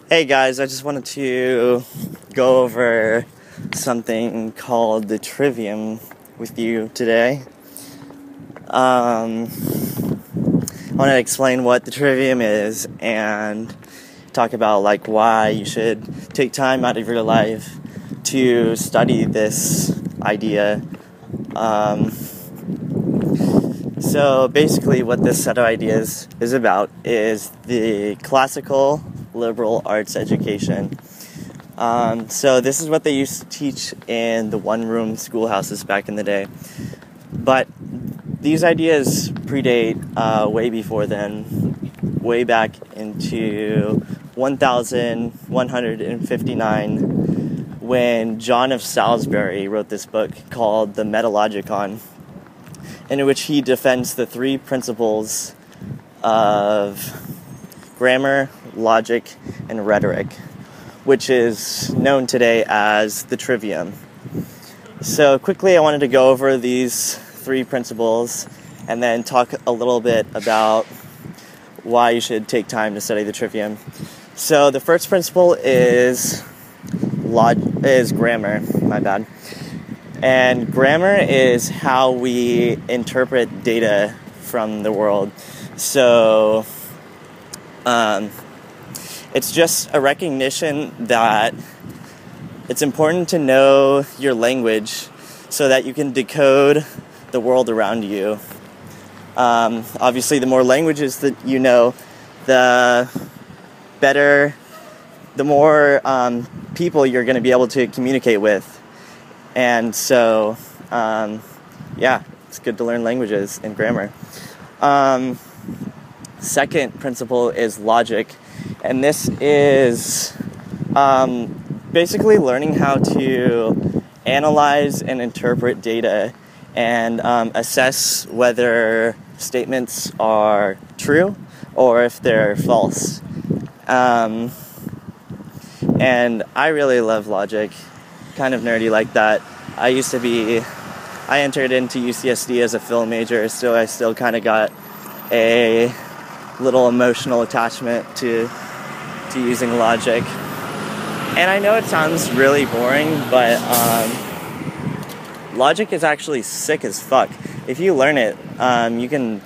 Hey guys, I just wanted to go over something called the Trivium with you today. I want to explain what the Trivium is and talk about why you should take time out of your life to study this idea. So basically what this set of ideas is about is the classical liberal arts education. So this is what they used to teach in the one-room schoolhouses back in the day. But these ideas predate way before then, way back into 1159, when John of Salisbury wrote this book called the Metalogicon, in which he defends the three principles of grammar, logic, and rhetoric, which is known today as the Trivium. So quickly, I wanted to go over these three principles and then talk a little bit about why you should take time to study the Trivium. So the first principle is grammar, And grammar is how we interpret data from the world. So it's just a recognition that it's important to know your language so that you can decode the world around you. Obviously, the more languages that you know, the better, the more people you're going to be able to communicate with. And so, it's good to learn languages and grammar. Second principle is logic, and this is basically learning how to analyze and interpret data and assess whether statements are true or if they're false. And I really love logic, kind of nerdy like that. I entered into UCSD as a film major, so I still kind of got a little emotional attachment to using logic. And I know it sounds really boring, but logic is actually sick as fuck. If you learn it, you can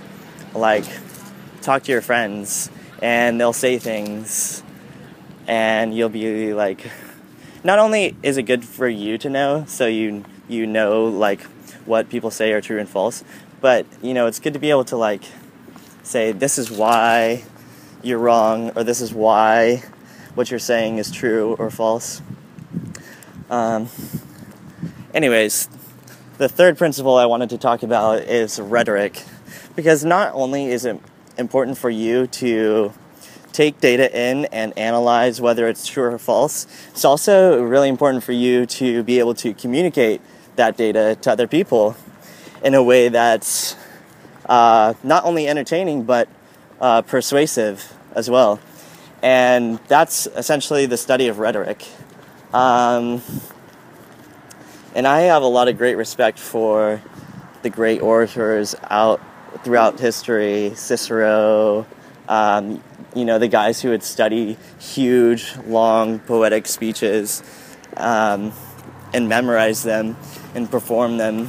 talk to your friends and they'll say things and you'll be not only is it good for you to know, so you know what people say are true and false, but it's good to be able to say this is why you're wrong, or this is why what you're saying is true or false. Anyways, the third principle I wanted to talk about is rhetoric, because not only is it important for you to take data in and analyze whether it's true or false, it's also really important for you to be able to communicate that data to other people in a way that's not only entertaining, but persuasive as well. And that's essentially the study of rhetoric. And I have a lot of great respect for the great orators out throughout history, Cicero, the guys who would study huge, long, poetic speeches and memorize them and perform them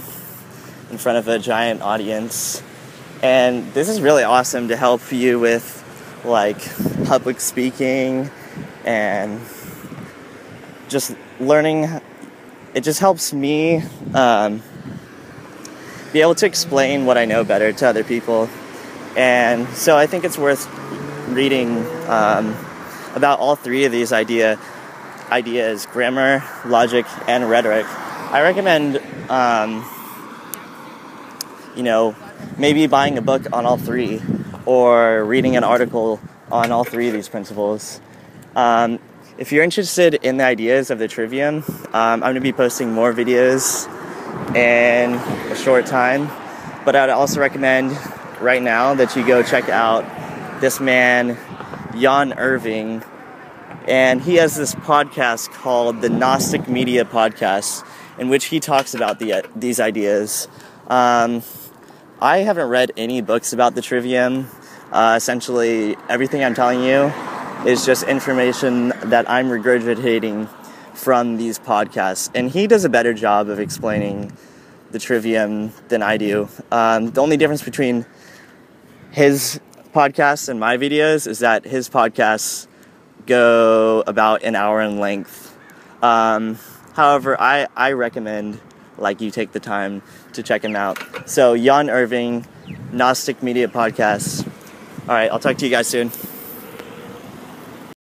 in front of a giant audience. And this is really awesome to help you with public speaking and just learning. It just helps me be able to explain what I know better to other people. And so I think it's worth reading about all three of these ideas, grammar, logic, and rhetoric. I recommend maybe buying a book on all three, or reading an article on all three of these principles. If you're interested in the ideas of the Trivium, I'm going to be posting more videos in a short time, but I'd also recommend right now that you go check out this man, Jan Irving, and he has this podcast called the Gnostic Media Podcast, in which he talks about these ideas. I haven't read any books about the Trivium. Essentially, everything I'm telling you is just information that I'm regurgitating from these podcasts. And he does a better job of explaining the Trivium than I do. The only difference between his podcasts and my videos is that his podcasts go about an hour in length. However, I recommend you take the time to check him out. So Jan Irving, Gnostic Media Podcast. All right, I'll talk to you guys soon.